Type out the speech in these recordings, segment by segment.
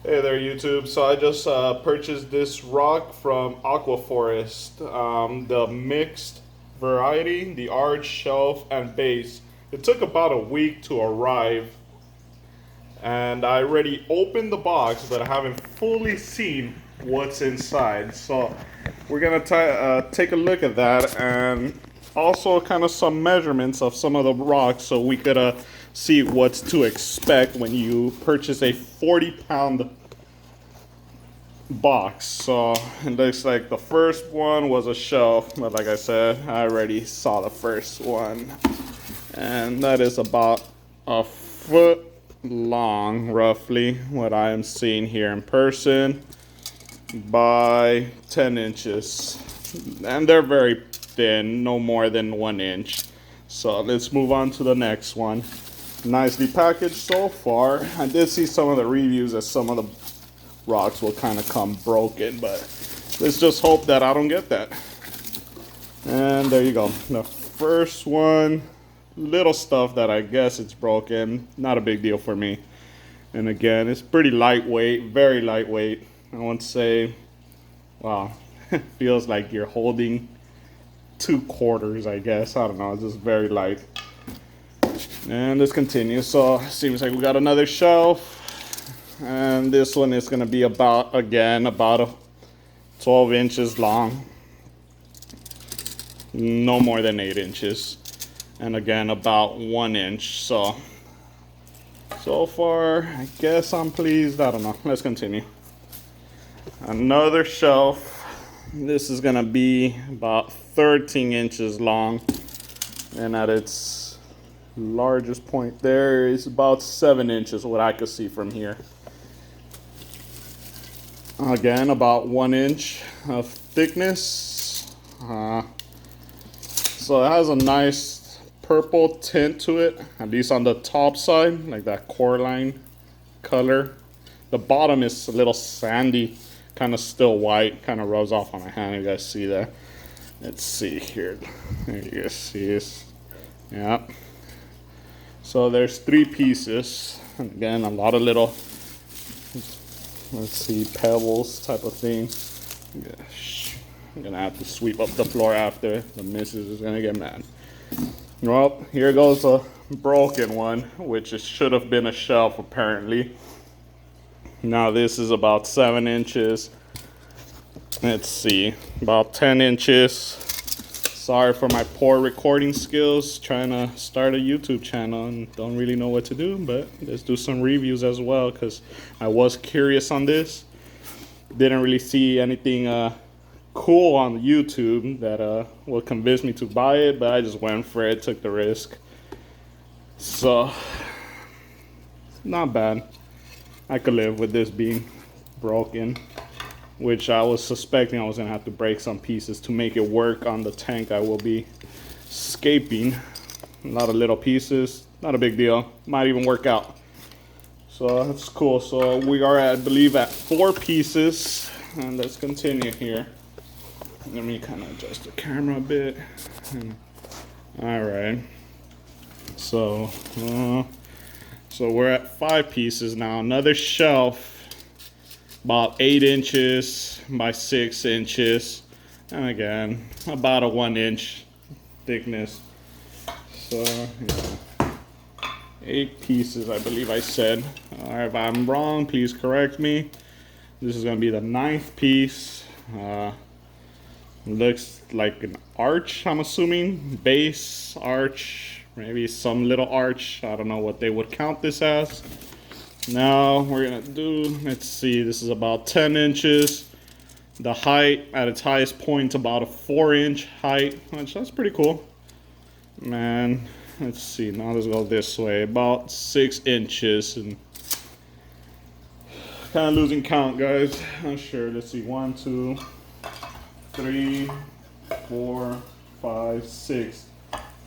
Hey there, YouTube. So I just purchased this rock from Aquaforest, the mixed variety, the arch, shelf, and base. It took about a week to arrive, and I already opened the box, but I haven't fully seen what's inside. So we're gonna take a look at that, and also kind of some measurements of some of the rocks, so we could see what's to expect when you purchase a 40-pound box. So it looks like the first one was a shelf, but like I said, I already saw the first one, and that is about a foot long, roughly, what I am seeing here in person, by 10 inches, and they're very thin, no more than 1 inch. So let's move on to the next one. Nicely packaged so far. I did see some of the reviews that some of the rocks will kind of come broken, but let's just hope that I don't get that. And there you go, the first one. Little stuff that I guess it's broken, not a big deal for me. And again, it's pretty lightweight, very lightweight. I won't say, wow, it feels like you're holding 2 quarters, I guess. I don't know, it's just very light. And let's continue. So seems like we got another shelf. And this one is going to be about, again, about 12 inches long. No more than 8 inches. And again, about 1 inch. So far, I guess I'm pleased. I don't know. Let's continue. Another shelf. This is going to be about 13 inches long. And at its largest point there is about 7 inches, what I could see from here. Again, about 1 inch of thickness. So it has a nice purple tint to it, at least on the top side, like that Coraline color. The bottom is a little sandy, kind of still white, kind of rubs off on my hand. You guys see that? Let's see here. There you guys see this. Yeah. So there's 3 pieces. And again, a lot of little, let's see, pebbles type of thing. I'm gonna have to sweep up the floor after. The missus is gonna get mad. Well, here goes a broken one, which it should have been a shelf apparently. Now this is about 7 inches. Let's see, about 10 inches. Sorry for my poor recording skills, trying to start a YouTube channel and don't really know what to do, but let's do some reviews as well, because I was curious on this. Didn't really see anything cool on YouTube that will convince me to buy it, but I just went for it, took the risk. So, not bad. I could live with this being broken, which I was suspecting I was gonna have to break some pieces to make it work on the tank I will be scaping. A lot of little pieces, not a big deal, might even work out. So that's cool. So we are at, I believe, at 4 pieces, and let's continue here. Let me kind of adjust the camera a bit. All right, so we're at 5 pieces now. Another shelf, about 8 inches by 6 inches, and again about a 1 inch thickness. So yeah, 8 pieces, I believe I said. If I'm wrong, please correct me. This is gonna be the 9th piece. Looks like an arch, I'm assuming. Base, arch, maybe some little arch. I don't know what they would count this as. Now we're gonna do, let's see, this is about 10 inches. The height at its highest point, about a 4-inch height, which that's pretty cool. Man, let's see, now let's go this way, about 6 inches. And kind of losing count, guys. Not sure. Let's see, 1, 2, 3, 4, 5, 6.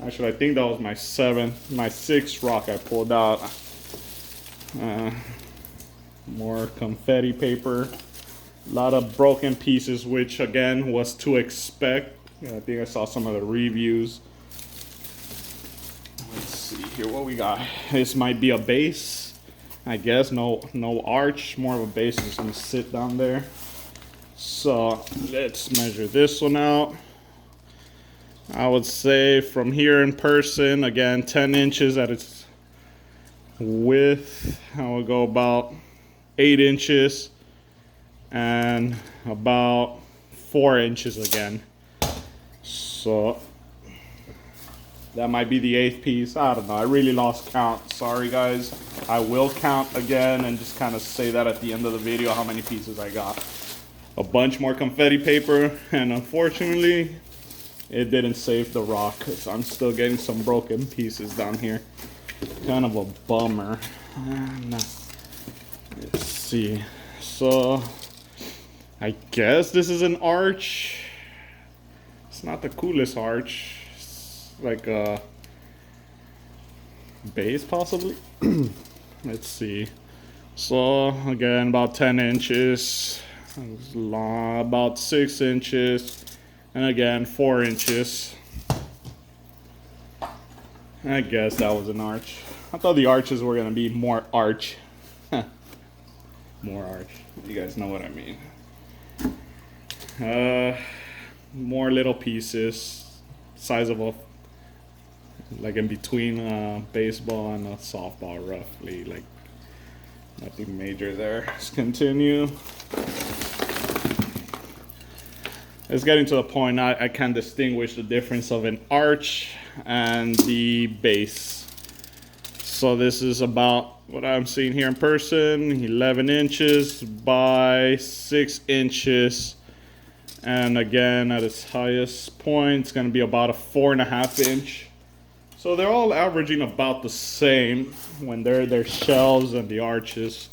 Actually, I think that was my 6th rock I pulled out. More confetti paper. A lot of broken pieces, which again was to expect. I think I saw some of the reviews. Let's see here what we got. This might be a base. I guess no arch, more of a base. Just gonna sit down there. So let's measure this one out. I would say from here in person, again, 10 inches at its width. I would go about 8 inches and about 4 inches again. So that might be the 8th piece. I don't know. I really lost count. Sorry, guys. I will count again and just kind of say that at the end of the video how many pieces I got. A bunch more confetti paper, and unfortunately, it didn't save the rock because I'm still getting some broken pieces down here. Kind of a bummer. And, let's see. So, I guess this is an arch. It's not the coolest arch. Like a base possibly. Let's see. So again, about 10 inches, long, about 6 inches, and again 4 inches. I guess that was an arch. I thought the arches were gonna be more arch. More arch. You guys know what I mean. More little pieces, size of a, like in between a baseball and a softball, roughly. Like nothing major there. Let's continue. It's getting to the point I can distinguish the difference of an arch and the base. So this is about what I'm seeing here in person, 11 inches by 6 inches. And again, at its highest point, it's gonna be about a 4.5 inch. So they're all averaging about the same when they're their shelves and the arches.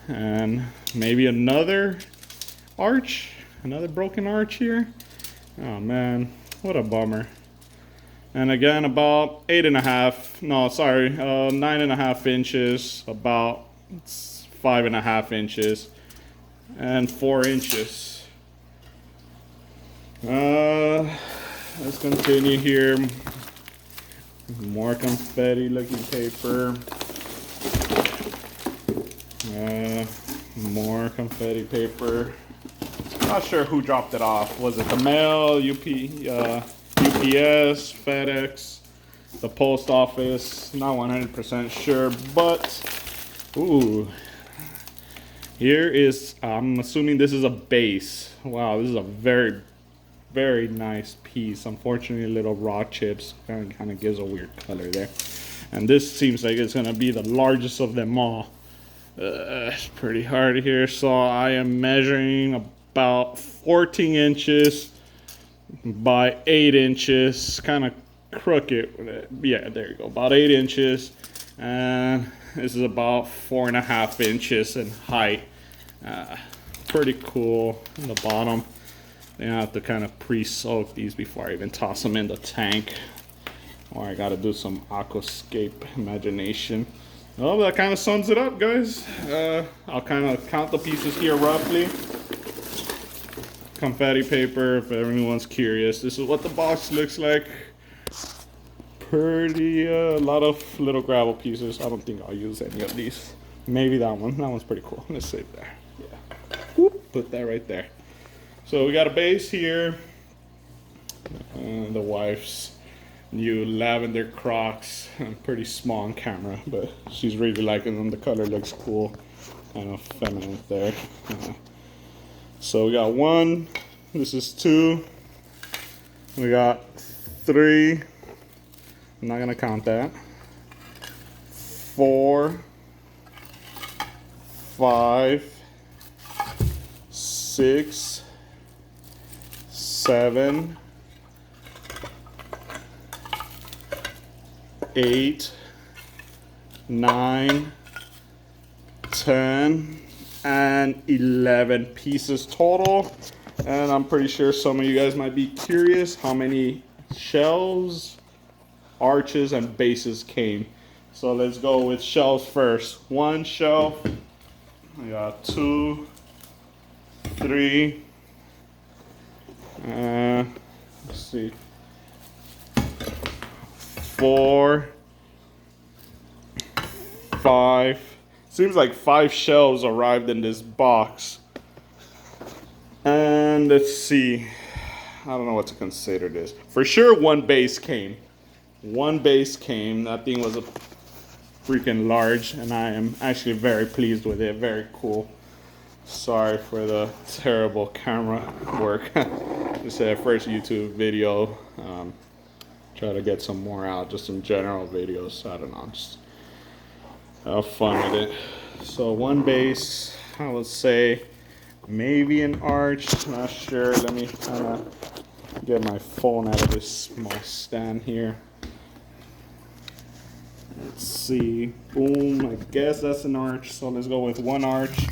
And maybe another arch, another broken arch here. Oh man, what a bummer. And again, about 9.5 inches, about 5.5 inches, and 4 inches. Let's continue here. More confetti looking paper. More confetti paper. Not sure who dropped it off. Was it the mail, UPS, FedEx, the post office? Not 100% sure, but ooh. Here is, I'm assuming this is a base. Wow, this is a very, very nice piece. Unfortunately, little rock chips kind of gives a weird color there. And this seems like it's gonna be the largest of them all. It's pretty hard here. So I am measuring about 14 inches by 8 inches. Kind of crooked with it. Yeah, there you go. About 8 inches. And this is about 4.5 inches in height. Pretty cool in the bottom. I have to kind of pre-soak these before I even toss them in the tank. Or I gotta do some aquascape imagination. Well, that kind of sums it up, guys. I'll kind of count the pieces here roughly. Confetti paper, if everyone's curious. This is what the box looks like. Pretty, a lot of little gravel pieces. I don't think I'll use any of these. Maybe that one. That one's pretty cool. Let's save that. Yeah. Whoop, put that right there. So we got a base here. The wife's new lavender Crocs. Pretty small on camera, but she's really liking them. The color looks cool. Kind of feminine there. So we got 1. This is 2. We got 3. I'm not gonna count that. 4, 5, 6, 7, 8, 9, 10, and 11 pieces total. And I'm pretty sure some of you guys might be curious how many shelves, arches, and bases came. So let's go with shelves first. 1 shelf. We got 2, 3. Let's see. 4, 5, Seems like 5 shells arrived in this box. And let's see. I don't know what to consider this. For sure, one base came. One base came. That thing was a freaking large, and I am actually very pleased with it. Very cool. Sorry for the terrible camera work. This is the first YouTube video. Try to get some more out, just some general videos. I don't know, just have fun with it. So one base, I would say maybe an arch. Not sure. Let me kind of get my phone out of this small stand here. Let's see. Boom. I guess that's an arch. So let's go with one arch.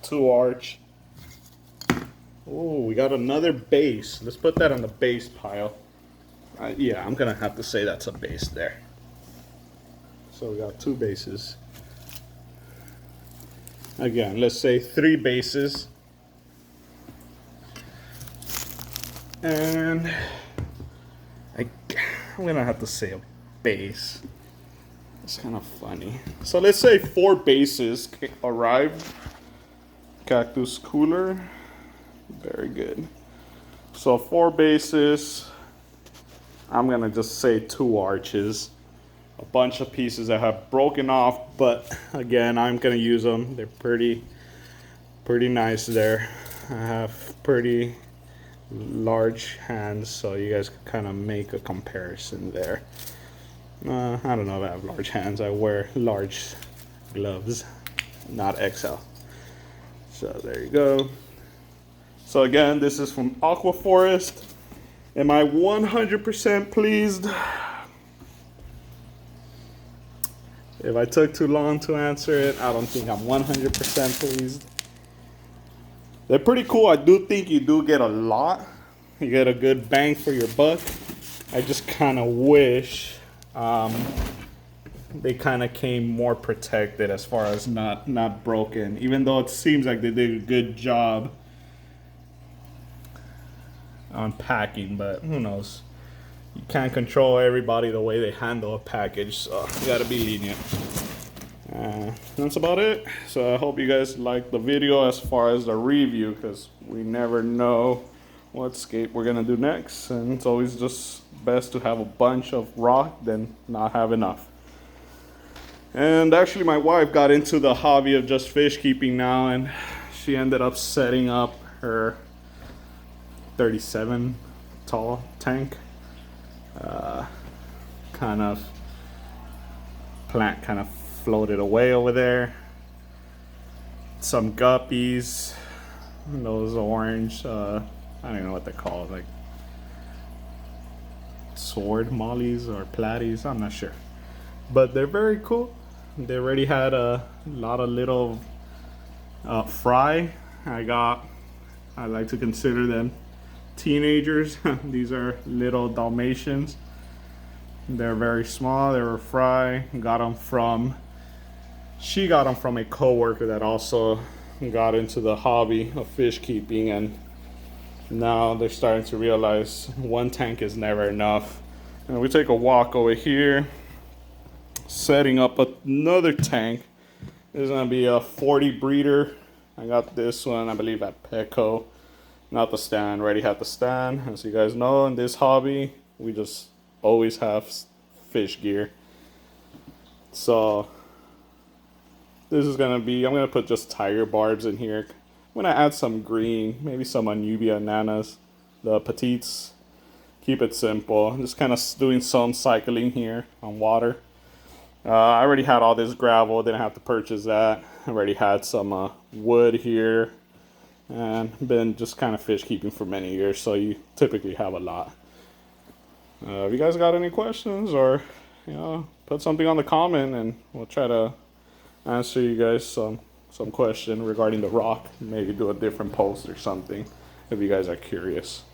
2 arch. Oh, we got another base. Let's put that on the base pile. Yeah, I'm gonna have to say that's a base there. So we got 2 bases. Again, let's say 3 bases. And I'm gonna have to say a base. It's kind of funny. So let's say 4 bases arrived. Cactus cooler. Very good. So 4 bases. I'm gonna just say 2 arches. A bunch of pieces that have broken off, but again, I'm gonna use them. They're pretty nice there. I have pretty large hands, so you guys can kind of make a comparison there. I don't know if I have large hands. I wear large gloves, not XL. So there you go. So again, this is from Aquaforest. Am I 100% pleased? If I took too long to answer it, I don't think I'm 100% pleased. They're pretty cool. I do think you do get a lot. You get a good bang for your buck. I just kind of wish they kind of came more protected as far as not broken. Even though it seems like they did a good job on packing, but who knows? You can't control everybody the way they handle a package, so you gotta be lenient. That's about it. So I hope you guys liked the video as far as the review, because we never know what skate we're gonna do next, and it's always just best to have a bunch of rock than not have enough. And actually my wife got into the hobby of just fish keeping now, and she ended up setting up her 37 tall tank. Kind of plant kind of floated away over there. Some guppies, those orange, I don't even know what they're called, like sword mollies or platies, I'm not sure. But they're very cool. They already had a lot of little fry. I like to consider them teenagers. These are little Dalmatians. They're very small. They were fry. She got them from a coworker that also got into the hobby of fish keeping, and now they're starting to realize one tank is never enough. And we take a walk over here, setting up another tank. This is gonna be a 40 breeder. I got this one, I believe, at Petco. Not the stand, already had the stand. As you guys know, in this hobby, we just always have fish gear. So this is gonna be, I'm gonna put just tiger barbs in here. I'm gonna add some green, maybe some Anubia nanas, the petites. Keep it simple. I'm just kind of doing some cycling here on water. I already had all this gravel, didn't have to purchase that. I already had some wood here, and been just kind of fish keeping for many years, so you typically have a lot. If you guys got any questions, or put something on the comment, and we'll try to answer you guys some question regarding the rock. Maybe do a different post or something if you guys are curious.